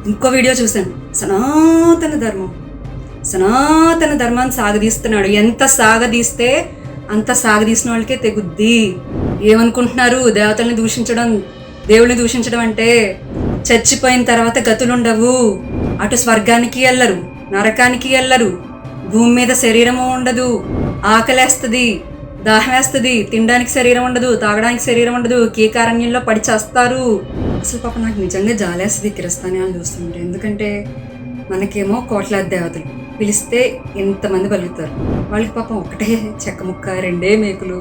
ఇంకో వీడియో చూశాను. సనాతన ధర్మాన్ని సాగదీస్తున్నాడు. ఎంత సాగదీస్తే అంత సాగదీసిన వాళ్ళకే తెగుద్ది. ఏమనుకుంటున్నారు? దేవతల్ని దూషించడం, దేవుళ్ళని దూషించడం అంటే చచ్చిపోయిన తర్వాత గతులుండవు. అటు స్వర్గానికి వెళ్ళరు, నరకానికి వెళ్ళరు, భూమి మీద శరీరము ఉండదు, ఆకలేస్తుంది, దాహం వేస్తుంది, తినడానికి శరీరం ఉండదు, తాగడానికి శరీరం ఉండదు, కీకారణ్యంలో పడి చేస్తారు. అసలు పాప నాకు నిజంగా జాలేస్తుంది కిరస్థానాలు చూస్తుంటే. ఎందుకంటే మనకేమో కోట్లాది దేవతలు, పిలిస్తే ఇంతమంది పలుకుతారు. వాళ్ళకి పాపం ఒకటే చెక్క ముక్క, రెండే మేకులు,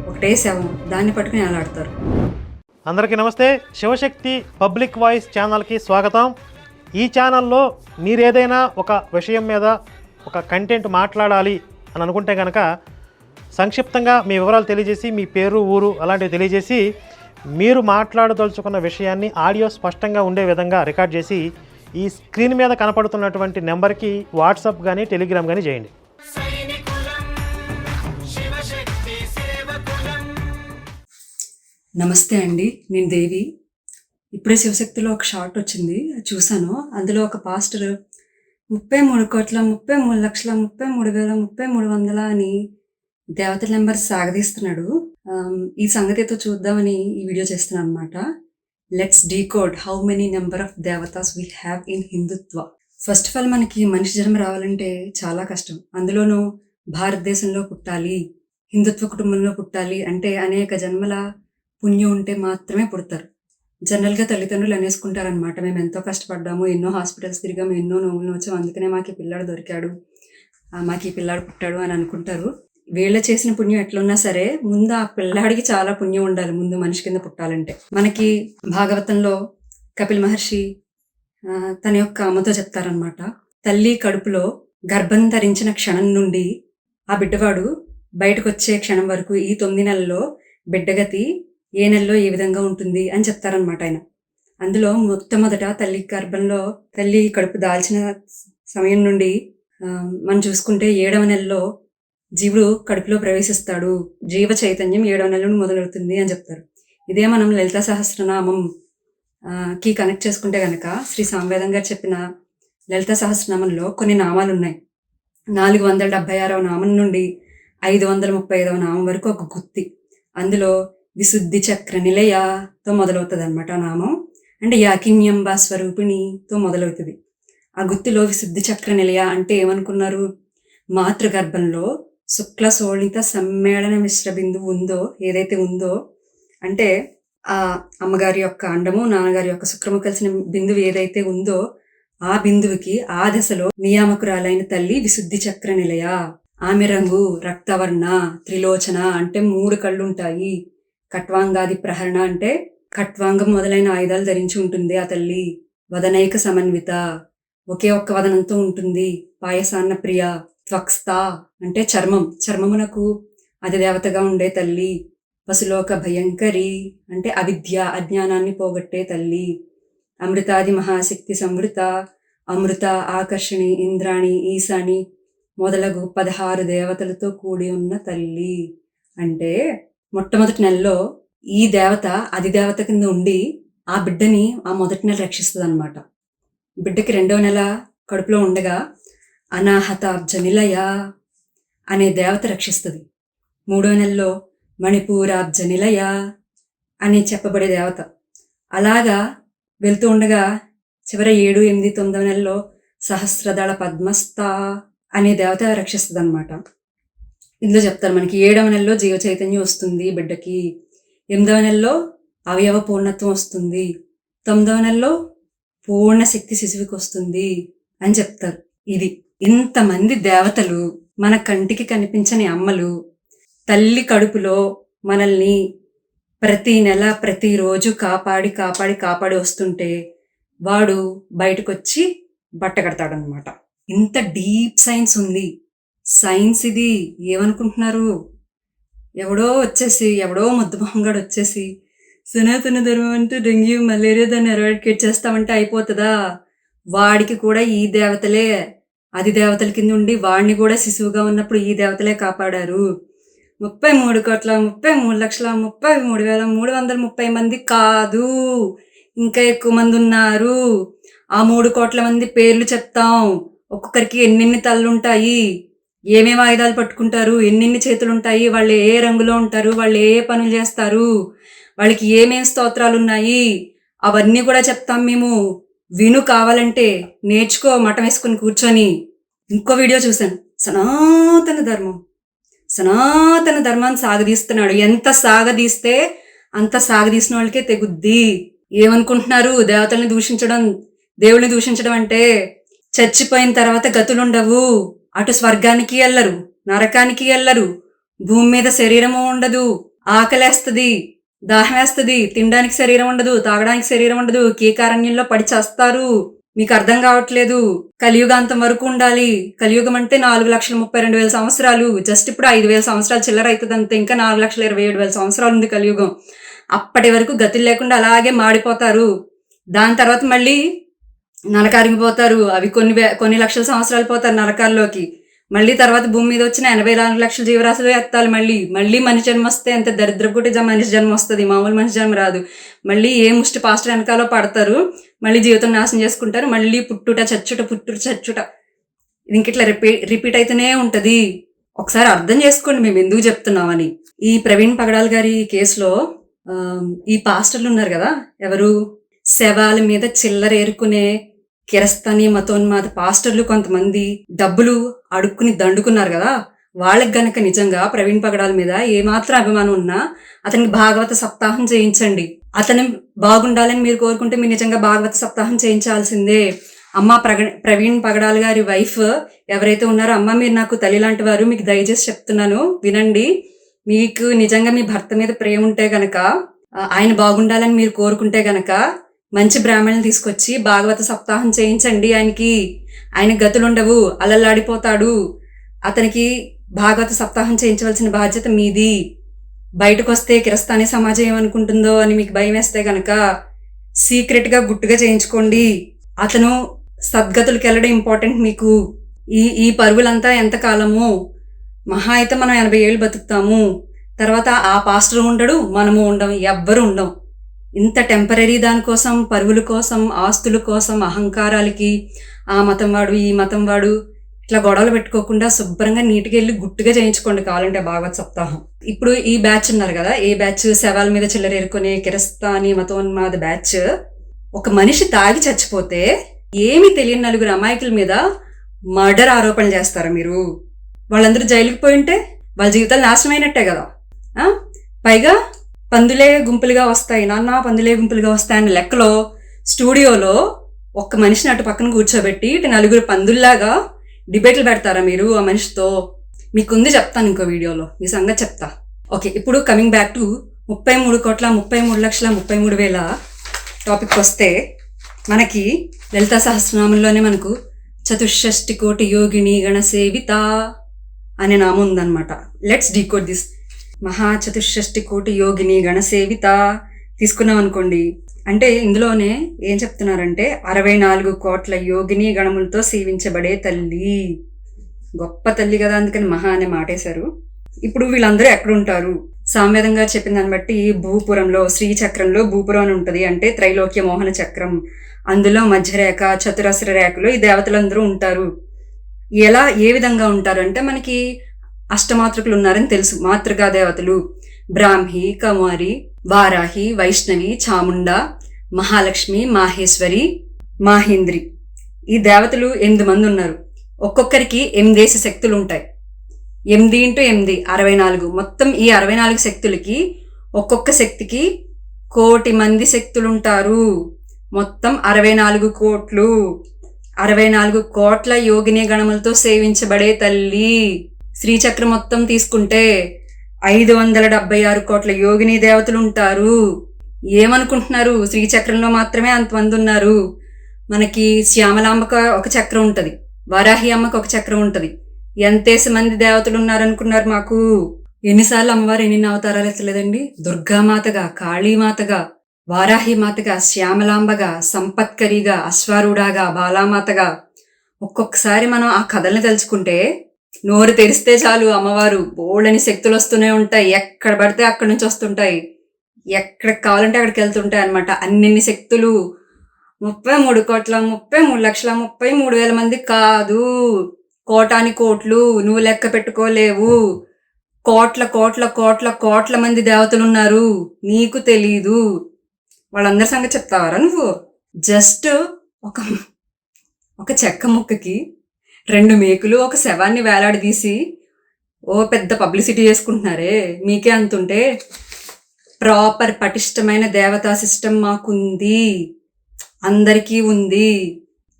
ఒకటే శవం, దాన్ని పట్టుకుని ఆలాడతారు. అందరికీ నమస్తే. శివశక్తి పబ్లిక్ వాయిస్ ఛానల్కి స్వాగతం. ఈ ఛానల్లో మీరు ఏదైనా ఒక విషయం మీద ఒక కంటెంట్ మాట్లాడాలి అని అనుకుంటే కనుక సంక్షిప్తంగా మీ వివరాలు తెలియజేసి, మీ పేరు, ఊరు అలాంటివి తెలియజేసి, మీరు మాట్లాడదలుచుకున్న విషయాన్ని ఆడియో స్పష్టంగా ఉండే విధంగా రికార్డ్ చేసి ఈ స్క్రీన్ మీద కనపడుతున్నటువంటి నెంబర్కి వాట్సాప్ కానీ టెలిగ్రామ్ కానీ చేయండి. నమస్తే అండి, నేను దేవి. ఇప్పుడే శివశక్తిలో ఒక షార్ట్ వచ్చింది, చూశాను. అందులో ఒక పాస్టర్ 33 కోట్ల 33 లక్షల 33,33,300 అని దేవతల నెంబర్ సాగదీస్తున్నాడు. ఈ సంగతితో చూద్దామని ఈ వీడియో చేస్తున్నాను అనమాట. Let's decode how many number of దేవతాస్ we have in Hindutva. First of all మనకి మనిషి జన్మ రావాలంటే చాలా కష్టం. అందులోనూ భారతదేశంలో పుట్టాలి, హిందుత్వ కుటుంబంలో పుట్టాలి అంటే అనేక జన్మల పుణ్యం ఉంటే మాత్రమే పుడతారు. జనరల్గా తల్లిదండ్రులు అనేసుకుంటారనమాట, మేము ఎంతో కష్టపడ్డాము, ఎన్నో హాస్పిటల్స్ తిరిగాము, ఎన్నో నోవులు వచ్చాము, అందుకనే మాకు ఈ పిల్లాడు దొరికాడు, మాకు ఈ పిల్లాడు పుట్టాడు అని అనుకుంటారు. వీళ్ళ చేసిన పుణ్యం ఎట్లున్నా సరే ముందు ఆ పిల్లాడికి చాలా పుణ్యం ఉండాలి ముందు మనిషి కింద పుట్టాలంటే. మనకి భాగవతంలో కపిల్ మహర్షి తన యొక్క అమ్మతో చెప్తారనమాట, తల్లి కడుపులో గర్భం ధరించిన క్షణం నుండి ఆ బిడ్డవాడు బయటకు వచ్చే క్షణం వరకు ఈ 9 నెలల్లో బిడ్డగతి ఏ నెలలో ఏ విధంగా ఉంటుంది అని చెప్తారనమాట ఆయన. అందులో మొట్టమొదట తల్లి కడుపు దాల్చిన సమయం నుండి మనం చూసుకుంటే 7వ నెలలో జీవుడు కడుపులో ప్రవేశిస్తాడు, జీవ చైతన్యం 7వ నెల నుండి మొదలవుతుంది అని చెప్తారు. ఇదే మనం లలితా సహస్రనామం కి కనెక్ట్ చేసుకుంటే కనుక శ్రీ సామవేదం గారు చెప్పిన లలితా సహస్రనామంలో కొన్ని నామాలు ఉన్నాయి. 476వ నామం నుండి 535వ నామం వరకు ఒక గుత్తి. అందులో విశుద్ధి చక్ర నిలయతో మొదలవుతుంది అనమాట ఆ నామం. అంటే యాకిన్యంబా స్వరూపిణితో మొదలవుతుంది. ఆ గుత్తిలో విశుద్ధి చక్ర నిలయ అంటే ఏమనుకున్నారు? మాతృగర్భంలో శుక్ల శోణిత సమ్మేళన మిశ్ర బిందువు ఉందో, ఏదైతే ఉందో, అంటే ఆ అమ్మగారి యొక్క అండము, నాన్నగారి యొక్క శుక్రము కలిసిన బిందువు ఏదైతే ఉందో ఆ బిందువుకి ఆ దశలో నియామకురాలైన తల్లి విశుద్ధి చక్ర నిలయ. ఆమె రంగు రక్తవర్ణ, త్రిలోచన అంటే 3 కళ్ళు ఉంటాయి, ఖట్వాంగాది ప్రహరణ అంటే ఖట్వాంగం మొదలైన ఆయుధాలు ధరించి ఉంటుంది ఆ తల్లి, వదనైక సమన్విత, ఒకే ఒక్క వదనంతో ఉంటుంది, పాయసాన్న ప్రియ, త్వక్స్థ అంటే చర్మమునకు అధిదేవతగా ఉండే తల్లి, పశులోక భయంకరి అంటే అవిద్య అజ్ఞానాన్ని పోగొట్టే తల్లి, అమృతాది మహాశక్తి సంవృత, అమృత, ఆకర్షణి, ఇంద్రాణి, ఈశాని మొదలగు 16 దేవతలతో కూడి ఉన్న తల్లి. అంటే మొట్టమొదటి నెలలో ఈ దేవత అధిదేవత కింద ఉండి ఆ బిడ్డని ఆ మొదటి నెల రక్షిస్తుంది అనమాట. బిడ్డకి 2వ నెల కడుపులో ఉండగా అనాహతాబ్జ నిలయ అనే దేవత రక్షిస్తుంది. 3వ నెలలో మణిపూరాబ్జ నిలయ అని చెప్పబడే దేవత. అలాగా వెళ్తూ ఉండగా చివరి 7, 8, 9వ నెలలో సహస్రదళ పద్మస్థ అనే దేవత రక్షిస్తుంది అనమాట. ఇందులో చెప్తారు మనకి 7వ నెలలో జీవ చైతన్యం వస్తుంది బిడ్డకి, 8వ నెలలో అవయవ పూర్ణత్వం వస్తుంది, 9వ నెలలో పూర్ణ శక్తి శిశువుకి వస్తుంది అని చెప్తారు. ఇది ఇంతమంది దేవతలు, మన కంటికి కనిపించని అమ్మలు తల్లి కడుపులో మనల్ని ప్రతి నెల ప్రతిరోజు కాపాడి కాపాడి కాపాడి వస్తుంటే వాడు బయటకు వచ్చి బట్ట కడతాడనమాట. ఇంత డీప్ సైన్స్ ఉంది. సైన్స్ ఇది. ఏమనుకుంటున్నారు? ఎవడో ముద్దుమొహంగాడు వచ్చేసి సనాతన ధర్మం అంటే డెంగ్యూ మలేరియా దాన్ని ఎరాడికేట్ చేస్తామంటే అయిపోతుందా? వాడికి కూడా ఈ దేవతలే అది దేవతల కింద ఉండి వాడిని కూడా శిశువుగా ఉన్నప్పుడు ఈ దేవతలే కాపాడారు. 33 కోట్ల 33 లక్షల 33,330 మంది కాదు, ఇంకా ఎక్కువ మంది ఉన్నారు. ఆ 3 కోట్ల మంది పేర్లు చెప్తాం. ఒక్కొక్కరికి ఎన్నెన్ని తలలుంటాయి, ఏమేమి ఆయుధాలు పట్టుకుంటారు, ఎన్నెన్ని చేతులుంటాయి, వాళ్ళు ఏ రంగులో ఉంటారు, వాళ్ళు ఏ పనులు చేస్తారు, వాళ్ళకి ఏమేమి స్తోత్రాలు ఉన్నాయి, అవన్నీ కూడా చెప్తాం మేము. విను, కావాలంటే నేర్చుకో మఠం వేసుకుని కూర్చొని. ఇంకో వీడియో చూశాను, సనాతన ధర్మాన్ని సాగదీస్తున్నాడు. ఎంత సాగదీస్తే అంత సాగదీసిన వాళ్ళకే తెగుద్ది. ఏమనుకుంటున్నారు? దేవతల్ని దూషించడం, దేవుడిని దూషించడం అంటే చచ్చిపోయిన తర్వాత గతులుండవు. అటు స్వర్గానికి వెళ్ళరు, నరకానికి వెళ్ళరు, భూమి మీద శరీరము ఉండదు, ఆకలేస్తది, దాహం వేస్తది, తినడానికి శరీరం ఉండదు, తాగడానికి శరీరం ఉండదు, కీకారణ్యంలో పడి చేస్తారు. మీకు అర్థం కావట్లేదు. కలియుగాంతం వరకు ఉండాలి. కలియుగం అంటే 4,32,000 సంవత్సరాలు. జస్ట్ ఇప్పుడు 5,000 సంవత్సరాలు చిల్లర అవుతుంది అంతే. ఇంకా 4,27,000 సంవత్సరాలు ఉంది కలియుగం. అప్పటి వరకు గతులు లేకుండా అలాగే మాడిపోతారు. దాని తర్వాత మళ్ళీ నరకానికి పోతారు. అవి కొన్ని లక్షల సంవత్సరాలు పోతారు నరకాల్లోకి. మళ్ళీ తర్వాత భూమి మీద వచ్చిన 84 లక్షల జీవరాశులు ఎత్తాలి. మళ్ళీ మనిషి జన్మ వస్తే ఎంత దరిద్రపుటి మనిషి జన్మ వస్తుంది, మామూలు మనిషి జన్మ రాదు. మళ్ళీ ఏ ముష్టి పాస్టర్ వెనకాలో పడతారు, మళ్ళీ జీవితం నాశనం చేసుకుంటారు, మళ్ళీ పుట్టుట చచ్చుట. ఇంక ఇట్లా రిపీట్ అయితేనే ఉంటది. ఒకసారి అర్థం చేసుకోండి మేము ఎందుకు చెప్తున్నామని. ఈ ప్రవీణ్ పగడాల్ గారి కేసులో ఈ పాస్టర్లు ఉన్నారు కదా, ఎవరు శవాల మీద చిల్లర ఏరుకునే కిరస్తానీ మతోన్మాద పాస్టర్లు కొంతమంది డబ్బులు అడుక్కుని దండుకున్నారు కదా, వాళ్ళకి గనక నిజంగా ప్రవీణ్ పగడాల మీద ఏమాత్రం అభిమానం ఉన్నా అతనికి భాగవత సప్తాహం చేయించండి. అతను బాగుండాలని మీరు కోరుకుంటే మీరు నిజంగా భాగవత సప్తాహం చేయించాల్సిందే. అమ్మ ప్రవీణ్ పగడాల్ గారి వైఫ్ ఎవరైతే ఉన్నారో, అమ్మ మీరు నాకు తల్లి లాంటి వారు, మీకు దయచేసి చెప్తున్నాను వినండి. మీకు నిజంగా మీ భర్త మీద ప్రేమ ఉంటే గనక, ఆయన బాగుండాలని మీరు కోరుకుంటే గనక మంచి బ్రాహ్మణులు తీసుకొచ్చి భాగవత సప్తాహం చేయించండి. ఆయన గతులుండవు, అలల్లాడిపోతాడు. అతనికి భాగవత సప్తాహం చేయించవలసిన బాధ్యత మీది. బయటకు వస్తే కిరస్తానీ సమాజం ఏమనుకుంటుందో అని మీకు భయం వేస్తే గనక సీక్రెట్గా గుట్టుగా చేయించుకోండి. అతను సద్గతులకు వెళ్ళడం ఇంపార్టెంట్ మీకు. ఈ పరుగులంతా ఎంతకాలము? మహా అయితే మనం 80 ఏళ్ళు బతుకుతాము. తర్వాత ఆ పాస్టర్ ఉండడు, మనము ఉండం, ఎవ్వరు ఉండం. ఇంత టెంపరీ దానికోసం, పరుగుల కోసం, ఆస్తుల కోసం, అహంకారాలకి ఆ మతం వాడు, ఈ మతం వాడు ఇట్లా గొడవలు పెట్టుకోకుండా శుభ్రంగా నీట్గా వెళ్ళి గుట్టుగా చేయించుకోండి కావాలంటే భాగవత్ సప్తాహం. ఇప్పుడు ఈ బ్యాచ్ ఉన్నారు కదా, ఏ బ్యాచ్ శవాల మీద చిల్లర ఏరుకునే కిరస్తానీ మతోన్మాద బ్యాచ్. ఒక మనిషి తాగి చచ్చిపోతే ఏమీ తెలియని 4 అమాయకుల మీద మర్డర్ ఆరోపణలు చేస్తారా మీరు? వాళ్ళందరూ జైలుకి పోయి ఉంటే వాళ్ళ జీవితాలు నాశనం అయినట్టే కదా. పైగా పందులే గుంపులుగా వస్తాయి, పందులే గుంపులుగా వస్తాయన్న లెక్కలో స్టూడియోలో ఒక్క మనిషిని అటు పక్కన కూర్చోబెట్టి ఇటు 4 పందుల్లాగా డిబేట్లు పెడతారా మీరు ఆ మనిషితో? మీకుంది చెప్తాను ఇంకో వీడియోలో, మీ సంగతి చెప్తా. ఓకే, ఇప్పుడు కమింగ్ బ్యాక్ టు 33,33,33,000 టాపిక్ వస్తే, మనకి లలితా సహస్రనామంలోనే మనకు చతుషష్టి కోటి యోగిని గణసేవిత అనే నామం ఉందన్నమాట. Let's decode this. మహా చతుషష్టి కోటి యోగిని గణసేవిత తీసుకున్నాం అనుకోండి, అంటే ఇందులోనే ఏం చెప్తున్నారంటే 64 కోట్ల యోగిని గణములతో సేవించబడే తల్లి. గొప్ప తల్లి కదా, అందుకని మహా అనే మాటేశారు. ఇప్పుడు వీళ్ళందరూ ఎక్కడుంటారు? సామ్వేదం గారు చెప్పిన దాన్ని బట్టి భూపురంలో, శ్రీచక్రంలో భూపురం అని ఉంటుంది, అంటే త్రైలోక్య మోహన చక్రం. అందులో మధ్యరేఖ, చతురస్ర రేఖలో ఈ దేవతలందరూ ఉంటారు. ఏ విధంగా ఉంటారు అంటే, మనకి అష్టమాతృకులు ఉన్నారని తెలుసు. మాతృగా దేవతలు బ్రాహ్మి, కౌమారి, వారాహి, వైష్ణవి, చాముండ, మహాలక్ష్మి, మాహేశ్వరి, మాహేంద్రి. ఈ దేవతలు 8 మంది ఉన్నారు. ఒక్కొక్కరికి 8 శక్తులు ఉంటాయి. 8 × 8 64. మొత్తం ఈ 64 శక్తులకి ఒక్కొక్క శక్తికి 1 కోటి మంది శక్తులు ఉంటారు. మొత్తం 64 కోట్లు. 64 కోట్ల యోగిని గణములతో సేవించబడే తల్లి. శ్రీచక్రం మొత్తం తీసుకుంటే 576 కోట్ల యోగిని దేవతలు ఉంటారు. ఏమనుకుంటున్నారు? శ్రీచక్రంలో మాత్రమే అంతమంది ఉన్నారు. మనకి శ్యామలాంబకు ఒక చక్రం ఉంటుంది, వారాహి అమ్మకు ఒక చక్రం ఉంటుంది. ఎంతేసి మంది దేవతలు ఉన్నారనుకున్నారు మాకు? ఎన్నిసార్లు అమ్మవారు ఎన్ని అవతారాలు ఎత్తలేదండి? దుర్గామాతగా, కాళీమాతగా, వారాహిమాతగా, శ్యామలాంబగా, సంపత్కరిగా, అశ్వారూఢాగా, బాలామాతగా. ఒక్కొక్కసారి మనం ఆ కథల్ని తలుచుకుంటే నోరు తెరిస్తే చాలు అమ్మవారు బోళ్ళని శక్తులు వస్తూనే ఉంటాయి. ఎక్కడ పడితే అక్కడి నుంచి వస్తుంటాయి. ఎక్కడికి కావాలంటే అక్కడికి వెళ్తుంటాయి అనమాట. అన్నిన్ని శక్తులు 33,33,33,33,000 మంది కాదు, కోటాని కోట్లు, నువ్వు లెక్క పెట్టుకోలేవు. కోట్ల కోట్ల కోట్ల కోట్ల మంది దేవతలు ఉన్నారు, నీకు తెలీదు. వాళ్ళందరి సంగతి చెప్తావారా నువ్వు? జస్ట్ ఒక ఒక చెక్క ముక్కకి 2 మేకులు, ఒక శవాన్ని వేలాడదీసి ఓ పెద్ద పబ్లిసిటీ చేసుకుంటున్నారే. మీకే అంతుంటే ప్రాపర్ పటిష్టమైన దేవతా సిస్టమ్ మాకుంది, అందరికీ ఉంది.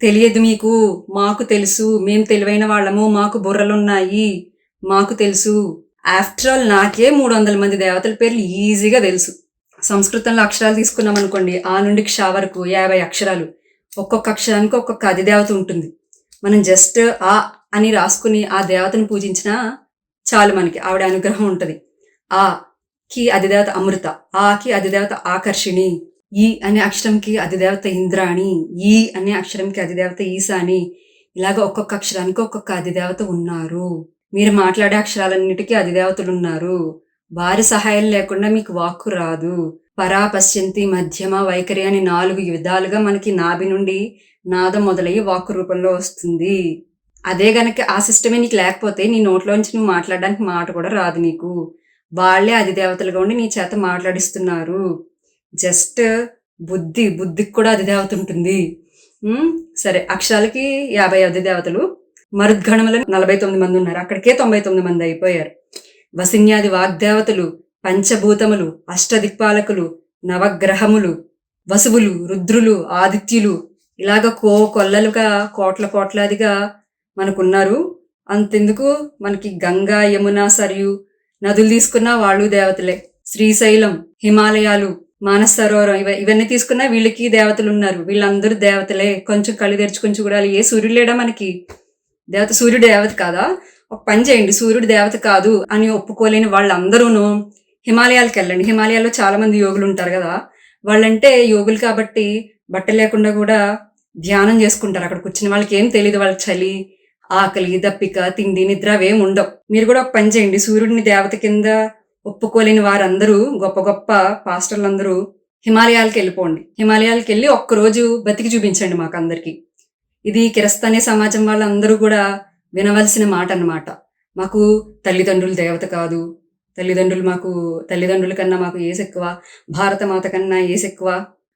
తెలియదు మీకు, మాకు తెలుసు. మేము తెలివైన వాళ్ళము, మాకు బుర్రలున్నాయి, మాకు తెలుసు. ఆఫ్టర్ ఆల్ నాకే 300 మంది దేవతల పేర్లు ఈజీగా తెలుసు. సంస్కృతంలో అక్షరాలు తీసుకున్నాం అనుకోండి, ఆ నుండి క్ష వరకు 50 అక్షరాలు. ఒక్కొక్క అక్షరానికి ఒక్కొక్క అధిదేవత ఉంటుంది. మనం జస్ట్ ఆ అని రాసుకుని ఆ దేవతను పూజించినా చాలు, మనకి ఆవిడ అనుగ్రహం ఉంటుంది. ఆ కి అధిదేవత అమృత, ఆకి అధిదేవత ఆకర్షిణి, ఈ అనే అక్షరంకి అధిదేవత ఇంద్రాణి, ఈ అనే అక్షరంకి అధిదేవత ఈశాని. ఇలాగ ఒక్కొక్క అక్షరానికి ఒక్కొక్క అధిదేవత ఉన్నారు. మీరు మాట్లాడే అక్షరాలన్నిటికీ అధిదేవతలు ఉన్నారు. వారి సహాయం లేకుండా మీకు వాక్కు రాదు. పరా, పశ్యంతి, మధ్యమ, వైఖరి అని 4 విధాలుగా మనకి నాభి నుండి నాదం మొదలయ్యి వాక్కు రూపంలో వస్తుంది. అదే గనక ఆ సిస్టమే నీకు లేకపోతే నీ నోట్లోంచి నువ్వు మాట్లాడడానికి మాట కూడా రాదు నీకు. వాళ్లే అధిదేవతలుగా ఉండి నీ చేత మాట్లాడిస్తున్నారు. జస్ట్ బుద్ధికి కూడా అధిదేవత ఉంటుంది. సరే, అక్షరాలకి 50 అధిదేవతలు, మరుద్గణములు 49 మంది ఉన్నారు, అక్కడికే 99 మంది అయిపోయారు. వసిన్యాది వాగ్దేవతలు, పంచభూతములు, అష్టదిక్పాలకులు, నవగ్రహములు, వసువులు, రుద్రులు, ఆదిత్యులు, ఇలాగ కొల్లలుగా కోట్ల కోట్లాదిగా మనకున్నారు. అంతెందుకు, మనకి గంగా, యమున, సరియు నదులు తీసుకున్నా వాళ్ళు దేవతలే. శ్రీశైలం, హిమాలయాలు, మానస సరోవరం, ఇవన్నీ తీసుకున్నా వీళ్ళకి దేవతలు ఉన్నారు. వీళ్ళందరూ దేవతలే. కొంచెం కళ్ళు తెరుచుకొని చూడాలి. ఏ సూర్యుడు లేడా మనకి దేవత? సూర్యుడు దేవత కాదా? ఒక పని చేయండి, సూర్యుడు దేవత కాదు అని ఒప్పుకోలేని వాళ్ళందరూను హిమాలయాలకు వెళ్ళండి. హిమాలయాల్లో చాలా మంది యోగులు ఉంటారు కదా, వాళ్ళంటే యోగులు కాబట్టి బట్టలు లేకుండా కూడా ధ్యానం చేసుకుంటారు. అక్కడ కూర్చుని వాళ్ళకి ఏం తెలియదు. వాళ్ళకి చలి, ఆకలి, దప్పిక, తిండి, నిద్ర అవేం ఉండవు. మీరు కూడా ఒక పని చేయండి, సూర్యుడిని దేవత కింద ఒప్పుకోలేని వారందరూ, గొప్ప గొప్ప పాస్టర్లందరూ హిమాలయాలకు వెళ్ళిపోండి. హిమాలయాలకు వెళ్ళి ఒక్కరోజు బతికి చూపించండి మాకు అందరికి. ఇది కిరస్తానీ సమాజం వాళ్ళందరూ కూడా వినవలసిన మాట అన్నమాట. మాకు తల్లిదండ్రులు దేవత కాదు, తల్లిదండ్రుల కన్నా మాకు ఏసు ఎక్కువ, భారతమాత కన్నా ఏసు ఎక్కువ,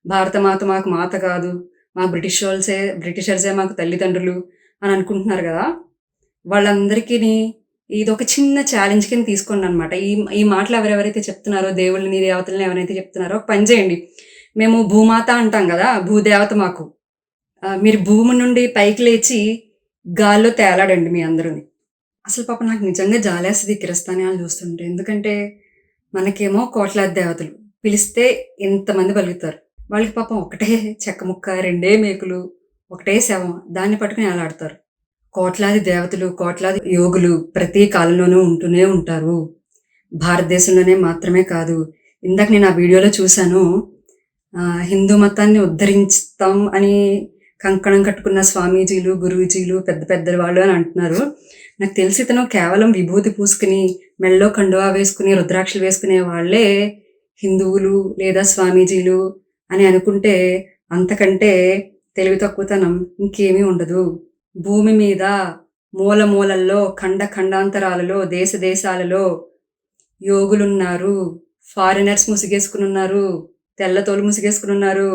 భారతమాత మాకు మాత కాదు, మా బ్రిటిషర్సే మాకు తల్లిదండ్రులు అని అనుకుంటున్నారు కదా. వాళ్ళందరికీ ఇది ఒక చిన్న ఛాలెంజ్ కింద తీసుకోండి అనమాట. ఈ మాటలు ఎవరెవరైతే చెప్తున్నారో, దేవుళ్ళని దేవతలని ఎవరైతే చెప్తున్నారో, పని చేయండి. మేము భూమాత అంటాం కదా, భూదేవత మాకు. మీరు భూమి నుండి పైకి లేచి గాల్లో తేలాడండి మీ అందరూని. అసలు పాప నాకు నిజంగా జాలేస్తుంది కిరస్తానీ వాళ్ళు చూస్తుంటే. ఎందుకంటే మనకేమో కోట్లాది దేవతలు, పిలిస్తే ఎంతమంది పలుకుతారు. వాళ్ళకి పాపం ఒకటే చెక్క ముక్క, 2 మేకులు, ఒకటే శవం, దాన్ని పట్టుకుని ఏలాడతారు. కోట్లాది దేవతలు, కోట్లాది యోగులు ప్రతి కాలంలోనూ ఉంటూనే ఉంటారు. భారతదేశంలోనే మాత్రమే కాదు. ఇందాక నేను ఆ వీడియోలో చూశాను, హిందూ మతాన్ని ఉద్ధరిస్తాం అని కంకణం కట్టుకున్న స్వామీజీలు, గురూజీలు, పెద్ద పెద్ద వాళ్ళు అని అంటున్నారు. నాకు తెలిసి ఇతను కేవలం విభూతి పూసుకుని, మెళ్ళలో కండువా వేసుకుని, రుద్రాక్షలు వేసుకునే వాళ్ళే హిందువులు లేదా స్వామీజీలు అని అనుకుంటే అంతకంటే తెలివి తక్కువతనం ఇంకేమీ ఉండదు. భూమి మీద మూల మూలల్లో, ఖండాంతరాలలో, దేశాలలో యోగులున్నారు. ఫారినర్స్ ముసిగేసుకుని ఉన్నారు, తెల్ల తోలు ముసిగేసుకుని ఉన్నారు.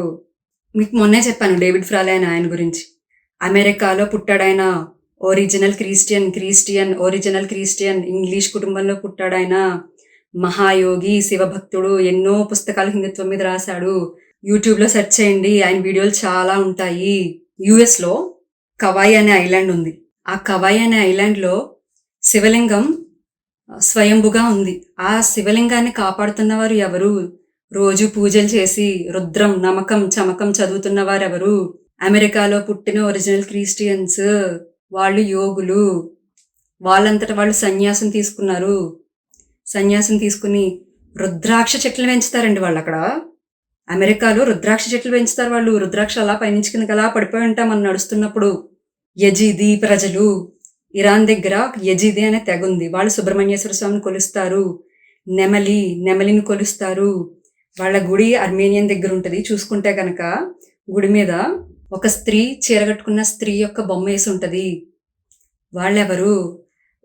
మీకు మొన్నే చెప్పాను డేవిడ్ ఫ్రాలే అని ఆయన గురించి. అమెరికాలో పుట్టాడాయన, ఒరిజినల్ క్రిస్టియన్, ఇంగ్లీష్ కుటుంబంలో పుట్టాడాయన, మహాయోగి, శివభక్తుడు, ఎన్నో పుస్తకాలు హిందుత్వం మీద రాశాడు. యూట్యూబ్లో సెర్చ్ చేయండి, ఆయన వీడియోలు చాలా ఉంటాయి. యుఎస్లో కవాయి అనే ఐలాండ్ ఉంది. ఆ కవాయి అనే ఐలాండ్లో శివలింగం స్వయంభుగా ఉంది. ఆ శివలింగాన్ని కాపాడుతున్నవారు ఎవరు? రోజు పూజలు చేసి రుద్రం, నమకం, చమకం చదువుతున్న వారెవరు? అమెరికాలో పుట్టిన ఒరిజినల్ క్రిస్టియన్స్. వాళ్ళు యోగులు. వాళ్ళంతట వాళ్ళు సన్యాసం తీసుకున్నారు. సన్యాసం తీసుకుని రుద్రాక్ష చెట్లు పెంచుతారండి వాళ్ళు. అక్కడ అమెరికాలో రుద్రాక్ష చెట్లు పెంచుతారు వాళ్ళు. రుద్రాక్ష అలా పైనుంచి కిందకి అలా పడిపోయి ఉంటాం మనం నడుస్తున్నప్పుడు. యజీదీ ప్రజలు, ఇరాన్ దగ్గర యజీదీ అనే తెగ ఉంది. వాళ్ళు సుబ్రహ్మణ్యేశ్వర స్వామిని కొలుస్తారు. నెమలిని కొలుస్తారు. వాళ్ళ గుడి అర్మేనియన్ దగ్గర ఉంటుంది. చూసుకుంటే కనుక గుడి మీద ఒక స్త్రీ చీర కట్టుకున్న స్త్రీ యొక్క బొమ్మ వేసి ఉంటుంది. వాళ్ళెవరు?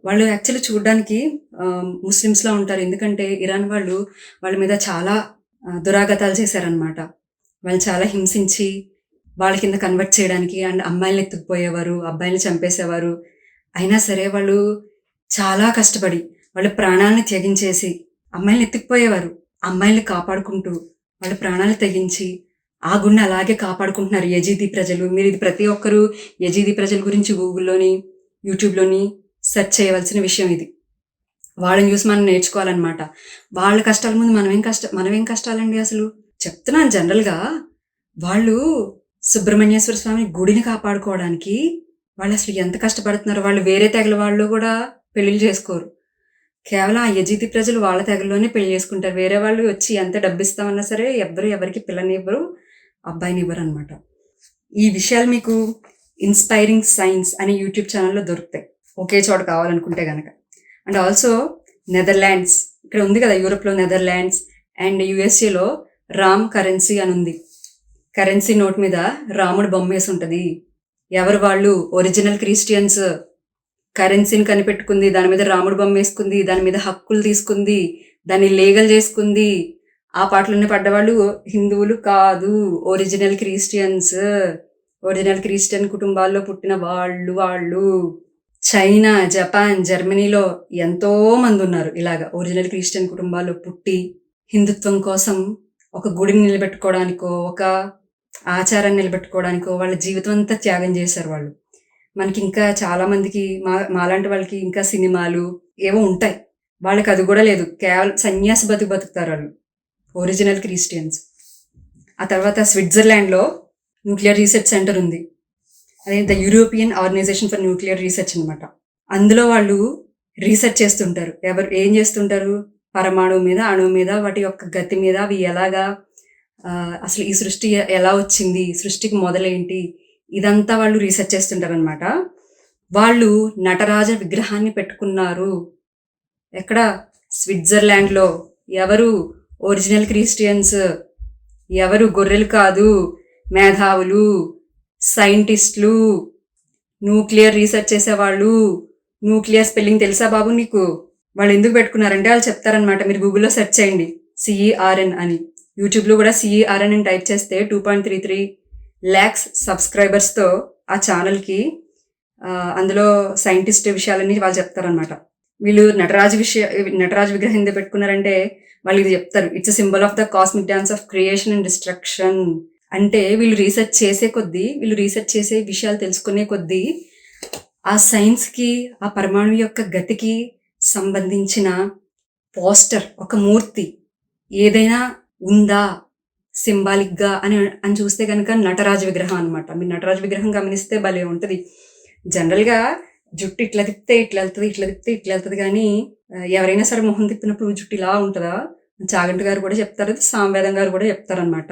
వాళ్ళు యాక్చువల్లీ చూడడానికి ముస్లిమ్స్‌లా ఉంటారు. ఎందుకంటే ఇరాన్ వాళ్ళు వాళ్ళ మీద చాలా దురాగతాలు చేశారనమాట. వాళ్ళు చాలా హింసించి వాళ్ళ కింద కన్వర్ట్ చేయడానికి అండ్ అమ్మాయిల్ని ఎత్తుకుపోయేవారు, అబ్బాయిల్ని చంపేసేవారు. అయినా సరే వాళ్ళు చాలా కష్టపడి వాళ్ళ ప్రాణాలను త్యజించేసి అమ్మాయిల్ని ఎత్తుకుపోయేవారు. అమ్మాయిల్ని కాపాడుకుంటూ వాళ్ళ ప్రాణాలు తెగించి ఆ గుడిని అలాగే కాపాడుకుంటున్నారు యజీదీ ప్రజలు. మీరు ఇది ప్రతి ఒక్కరూ యజీదీ ప్రజల గురించి గూగుల్లోని, యూట్యూబ్లోని సెర్చ్ చేయవలసిన విషయం ఇది. వాళ్ళని చూసి మనం నేర్చుకోవాలన్నమాట. వాళ్ళ కష్టాల ముందు మనమేం కష్టాలండి అసలు. చెప్తున్నాను జనరల్గా. వాళ్ళు సుబ్రహ్మణ్యేశ్వర స్వామి గుడిని కాపాడుకోవడానికి వాళ్ళు అసలు ఎంత కష్టపడుతున్నారు. వాళ్ళు వేరే తెగల వాళ్ళు కూడా పెళ్లిళ్ళు చేసుకోరు. కేవలం ఆ యజీదీ ప్రజలు వాళ్ళ తెగల్లోనే పెళ్లి చేసుకుంటారు. వేరే వాళ్ళు వచ్చి ఎంత డబ్బు ఇస్తామన్నా సరే ఎవరికి పిల్లనివ్వరు, అబ్బాయిని ఇవ్వరు అనమాట. ఈ విషయాలు మీకు ఇన్స్పైరింగ్ సైన్స్ అనే యూట్యూబ్ ఛానల్లో దొరుకుతాయి ఒకే చోట కావాలనుకుంటే కనుక. అండ్ ఆల్సో నెదర్లాండ్స్, ఇక్కడ ఉంది కదా యూరోప్లో నెదర్లాండ్స్ అండ్ యుఎస్ఏలో రామ్ కరెన్సీ అని ఉంది. కరెన్సీ నోట్ మీద రాముడు బొమ్మ వేసి ఉంటుంది. ఎవరు వాళ్ళు? Original Christians. కరెన్సీని కనిపెట్టుకుంది, దాని మీద రాముడు బొమ్మ వేసుకుంది, దాని మీద హక్కులు తీసుకుంది, దాన్ని లీగల్ చేసుకుంది. ఆ పాటలోనే పడ్డవాళ్ళు హిందువులు కాదు, ఒరిజినల్ క్రిస్టియన్స్. ఒరిజినల్ క్రిస్టియన్ కుటుంబాల్లో పుట్టిన వాళ్ళు చైనా, జపాన్, జర్మనీలో ఎంతో మంది ఉన్నారు ఇలాగా ఒరిజినల్ క్రిస్టియన్ కుటుంబాల్లో పుట్టి హిందుత్వం కోసం ఒక గుడిని నిలబెట్టుకోవడానికో, ఒక ఆచారాన్ని నిలబెట్టుకోవడానికో వాళ్ళ జీవితం అంతా త్యాగం చేశారు వాళ్ళు. మనకి ఇంకా చాలా మందికి మాలాంటి వాళ్ళకి ఇంకా సినిమాలు ఏవో ఉంటాయి. వాళ్ళకి అది కూడా లేదు. కేవలం సన్యాసి బతుకుతారు వాళ్ళు, ఒరిజినల్ క్రిస్టియన్స్. ఆ తర్వాత స్విట్జర్లాండ్లో న్యూక్లియర్ రీసెర్చ్ సెంటర్ ఉంది. అదే the European organisation for nuclear research అనమాట. అందులో వాళ్ళు రీసెర్చ్ చేస్తుంటారు. ఏం చేస్తుంటారు? పరమాణువు మీద, అణువు మీద, వాటి యొక్క గతి మీద, అవి ఎలాగా, అసలు ఈ సృష్టి ఎలా వచ్చింది, సృష్టికి మొదలేంటి, ఇదంతా వాళ్ళు రీసెర్చ్ చేస్తుంటారు అనమాట. వాళ్ళు నటరాజ విగ్రహాన్ని పెట్టుకున్నారు. ఎక్కడ? స్విట్జర్లాండ్లో. ఎవరు? Original Christians. ఎవరు? గొర్రెలు కాదు, మేధావులు, సైంటిస్టులు, న్యూక్లియర్ రీసెర్చ్ చేసేవాళ్ళు. న్యూక్లియర్ స్పెల్లింగ్ తెలుసా బాబు నీకు? వాళ్ళు ఎందుకు పెట్టుకున్నారంటే వాళ్ళు చెప్తారనమాట. మీరు గూగుల్లో సెర్చ్ చేయండి CERN అని. యూట్యూబ్లో కూడా CERN అని టైప్ చేస్తే 2.33 lakhs సబ్స్క్రైబర్స్తో ఆ ఛానల్కి అందులో సైంటిస్ట్ విషయాలన్నీ వాళ్ళు చెప్తారనమాట. వీళ్ళు నటరాజు విగ్రహం ఎందుకు పెట్టుకున్నారంటే వాళ్ళు ఇది చెప్తారు. It's a symbol of the cosmic dance of creation and destruction. అంటే వీళ్ళు రీసెర్చ్ చేసే విషయాలు తెలుసుకునే కొద్దీ ఆ సైన్స్కి, ఆ పరమాణు యొక్క గతికి సంబంధించిన పోస్టర్, ఒక మూర్తి ఏదైనా ఉందా సింబాలిక్గా అని చూస్తే కనుక నటరాజ విగ్రహం అనమాట. మీరు నటరాజ విగ్రహం గమనిస్తే భలే ఉంటుంది. జనరల్గా జుట్టు ఇట్లా తిప్పితే ఇట్లా వెళ్తుంది, ఇట్లా తిప్పితే ఇట్లా వెళ్తుంది. కానీ ఎవరైనా సరే మొహం తిప్పినప్పుడు జుట్టు ఇలా ఉంటుందా? చాగంటి గారు కూడా చెప్తారు, సామవేదం గారు కూడా చెప్తారనమాట.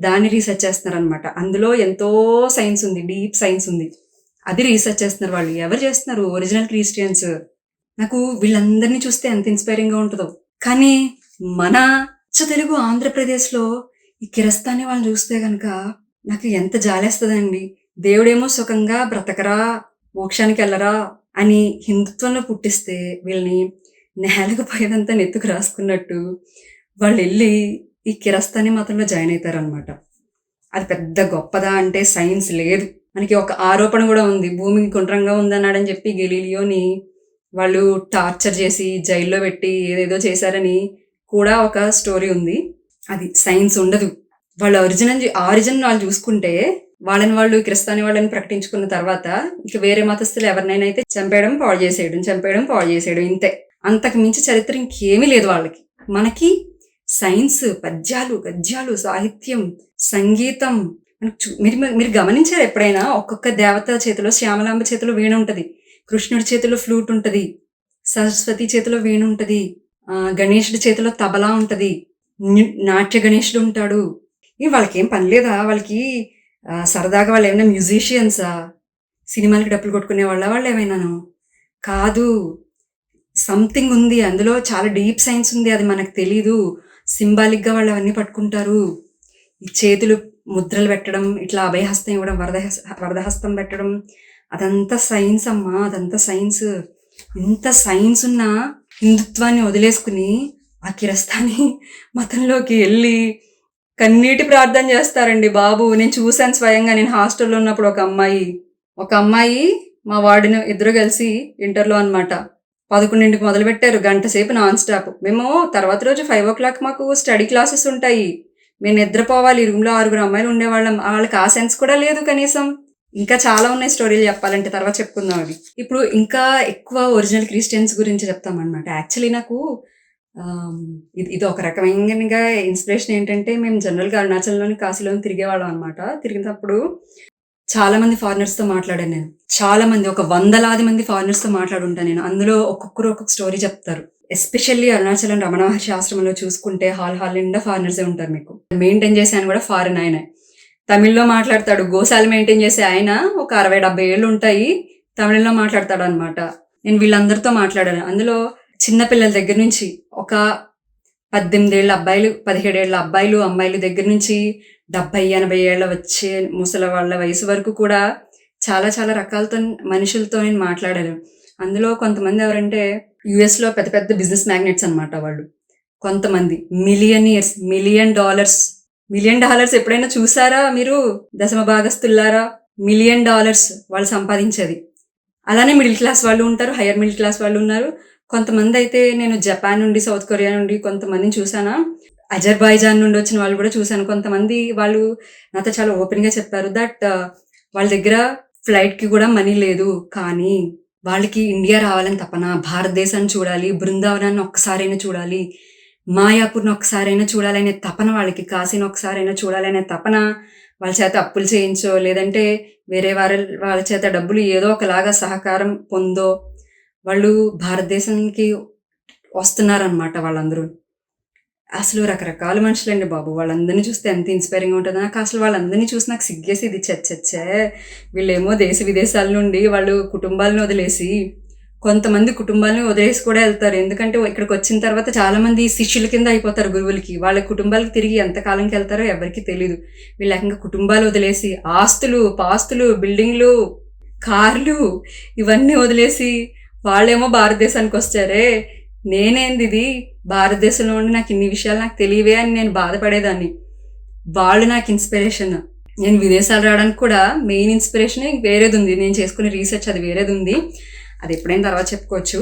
దాన్ని రీసెర్చ్ చేస్తున్నారనమాట. అందులో ఎంతో సైన్స్ ఉంది, డీప్ సైన్స్ ఉంది. అది రీసెర్చ్ చేస్తున్నారు వాళ్ళు. ఎవరు చేస్తున్నారు? Original Christians. నాకు వీళ్ళందరినీ చూస్తే ఎంత ఇన్స్పైరింగ్గా ఉంటుందో. కానీ మన తెలుగు ఆంధ్రప్రదేశ్లో ఈ కిరస్తాని వాళ్ళని చూస్తే కనుక నాకు ఎంత జాలేస్తుందండి. దేవుడేమో సుఖంగా బ్రతకరా, మోక్షానికి వెళ్ళరా అని హిందుత్వంలో పుట్టిస్తే వీళ్ళని నేలకు పోయేదంతా నెత్తుకు రాసుకున్నట్టు వాళ్ళు వెళ్ళి ఈ కిరస్తాని మతంలో జాయిన్ అవుతారనమాట. అది పెద్ద గొప్పదా అంటే సైన్స్ లేదు. మనకి ఒక ఆరోపణ కూడా ఉంది, భూమి గుండ్రంగా ఉందన్నాడని చెప్పి గెలీలియోని వాళ్ళు టార్చర్ చేసి జైల్లో పెట్టి ఏదేదో చేశారని కూడా ఒక స్టోరీ ఉంది. అది సైన్స్ ఉండదు. వాళ్ళు ఆరిజిన్ వాళ్ళు చూసుకుంటే వాళ్ళు క్రిస్తాని వాళ్ళని ప్రకటించుకున్న తర్వాత ఇక వేరే మతస్థులు ఎవరినైనా అయితే చంపేయడం పాడు చేసేయడం ఇంతే. అంతకు మించి చరిత్ర ఇంకేమీ లేదు వాళ్ళకి. మనకి సైన్స్, పద్యాలు, గద్యాలు, సాహిత్యం, సంగీతం. మీరు గమనించారు ఎప్పుడైనా? ఒక్కొక్క దేవత చేతిలో, శ్యామలాంబ చేతిలో వీణ ఉంటుంది, కృష్ణుడి చేతిలో ఫ్లూట్ ఉంటుంది, సరస్వతి చేతిలో వీణ ఉంటుంది, గణేశుడి చేతిలో తబలా ఉంటుంది, నాట్య గణేశుడు ఉంటాడు. వాళ్ళకి ఏం పని లేదా? వాళ్ళకి సరదాగా వాళ్ళు ఏమైనా మ్యూజిషియన్సా? సినిమాలకి డబ్బులు కొట్టుకునే వాళ్ళు ఏమైనాను కాదు. సంథింగ్ ఉంది అందులో, చాలా డీప్ సైన్స్ ఉంది, అది మనకు తెలీదు. సింబాలిక్గా వాళ్ళు అవన్నీ పట్టుకుంటారు. ఈ చేతులు ముద్రలు పెట్టడం, ఇట్లా అభయహస్తం ఇవ్వడం, వరదహస్తం పెట్టడం, అదంతా సైన్స్ అమ్మా, అదంతా సైన్స్. ఇంత సైన్స్ ఉన్న హిందుత్వాన్ని వదిలేసుకుని ఆ కిరస్తాని మతంలోకి వెళ్ళి కన్నీటి ప్రార్థన చేస్తారండి బాబు. నేను చూశాను స్వయంగా. నేను హాస్టల్లో ఉన్నప్పుడు ఒక అమ్మాయి మా వార్డుని ఇద్దరు కలిసి ఇంటర్లో అనమాట 11ంటికి మొదలు పెట్టారు, గంట సేపు నాన్ స్టాప్. మేము తర్వాత రోజు 5 o'clock మాకు స్టడీ క్లాసెస్ ఉంటాయి. మేము నిద్రపోవాలి. రూమ్లో 6 అమ్మాయిలు ఉండేవాళ్ళం. వాళ్ళకి ఆ సెన్స్ కూడా లేదు కనీసం. ఇంకా చాలా ఉన్నాయి స్టోరీలు చెప్పాలంటే, తర్వాత చెప్పుకుందాం అవి. ఇప్పుడు ఇంకా ఎక్కువ ఒరిజినల్ క్రిస్టియన్స్ గురించి చెప్తామన్నమాట. యాక్చువల్లీ నాకు ఇది ఒక రకమైన ఇన్స్పిరేషన్ ఏంటంటే, మేము జనరల్గా అరుణాచల్లోని కాశీలోని తిరిగేవాళ్ళం అనమాట. తిరిగినప్పుడు చాలా మంది ఫారినర్స్తో మాట్లాడాను నేను. చాలా మంది, ఒక 100లాది మంది ఫారినర్స్తో మాట్లాడుంటాను నేను. అందులో ఒక్కొక్కరు ఒక్కొక్క స్టోరీ చెప్తారు. ఎస్పెషల్లీ అరుణాచలం రమణ మహర్షి ఆశ్రమంలో చూసుకుంటే హాల్ నిండా ఫారినర్సే ఉంటారు. మీకు మెయింటైన్ చేసే ఆయన కూడా ఫారిన్ ఆయనే. తమిళ్లో మాట్లాడతాడు. గోశాల మెయింటైన్ చేసే ఆయన ఒక 60-70 ఏళ్ళు ఉంటాయి. తమిళంలో మాట్లాడతాడు అనమాట. నేను వీళ్ళందరితో మాట్లాడాను. అందులో చిన్నపిల్లల దగ్గర నుంచి ఒక 18 ఏళ్ళ అబ్బాయిలు, 17 ఏళ్ళ అబ్బాయిలు, అమ్మాయిల దగ్గర నుంచి 70-80 ఏళ్ళ వచ్చే ముసలి వాళ్ళ వయసు వరకు కూడా చాలా చాలా రకాలతో మనుషులతో నేను మాట్లాడాను. అందులో కొంతమంది ఎవరంటే యుఎస్లో పెద్ద పెద్ద బిజినెస్ మ్యాగ్నెట్స్ అనమాట వాళ్ళు. కొంతమంది మిలియనియర్స్, $1 million ఎప్పుడైనా చూసారా మీరు? దశమ భాగస్తులారా, $1 million వాళ్ళు సంపాదించేది. అలానే మిడిల్ క్లాస్ వాళ్ళు ఉంటారు, హయ్యర్ మిడిల్ క్లాస్ వాళ్ళు ఉన్నారు. కొంతమంది అయితే నేను జపాన్ నుండి, సౌత్ కొరియా నుండి కొంతమందిని చూసానా, అజర్బైజాన్ నుండి వచ్చిన వాళ్ళు కూడా చూశాను. కొంతమంది వాళ్ళు నాతో చాలా ఓపెన్గా చెప్పారు దట్ వాళ్ళ దగ్గర ఫ్లైట్కి కూడా మనీ లేదు, కానీ వాళ్ళకి ఇండియా రావాలని తపన, భారతదేశాన్ని చూడాలి, బృందావనాన్ని ఒక్కసారైనా చూడాలి, మాయాపూర్ని ఒక్కసారైనా చూడాలనే తపన వాళ్ళకి, కాశీని ఒక్కసారైనా చూడాలనే తపన. వాళ్ళ చేత అప్పులు చేయించో లేదంటే వేరే వాళ్ళ చేత డబ్బులు ఏదో ఒకలాగా సహకారం పొందో వాళ్ళు భారతదేశానికి వస్తున్నారనమాట. వాళ్ళందరూ అసలు రకరకాల మనుషులండి బాబు. వాళ్ళందరినీ చూస్తే ఎంత ఇన్స్పైరింగ్ ఉంటుందో. నాకు అసలు వాళ్ళందరినీ చూసి నాకు సిగ్గేసి, ఇది చచ్చే వీళ్ళేమో దేశ విదేశాల నుండి వాళ్ళు కుటుంబాలను వదిలేసి, కొంతమంది కుటుంబాలను వదిలేసి కూడా వెళ్తారు. ఎందుకంటే ఇక్కడికి వచ్చిన తర్వాత చాలా మంది శిష్యుల కింద అయిపోతారు గురువులకి. వాళ్ళ కుటుంబాలకు తిరిగి ఎంతకాలంకి వెళ్తారో ఎవరికి తెలియదు. వీళ్ళు ఏకంగా కుటుంబాలు వదిలేసి, ఆస్తులు, పాస్తులు, బిల్డింగ్లు, కార్లు ఇవన్నీ వదిలేసి వాళ్ళేమో భారతదేశానికి వచ్చారే. నేనేంది ఇది, భారతదేశంలో ఉండి నాకు ఇన్ని విషయాలు నాకు తెలియవే అని నేను బాధపడేదాన్ని. వాళ్ళు నాకు ఇన్స్పిరేషన్. నేను విదేశాలు రావడానికి కూడా మెయిన్ ఇన్స్పిరేషన్ వేరేది ఉంది. నేను చేసుకునే రీసెర్చ్ అది వేరేది ఉంది. అది ఎప్పుడైనా తర్వాత చెప్పుకోవచ్చు.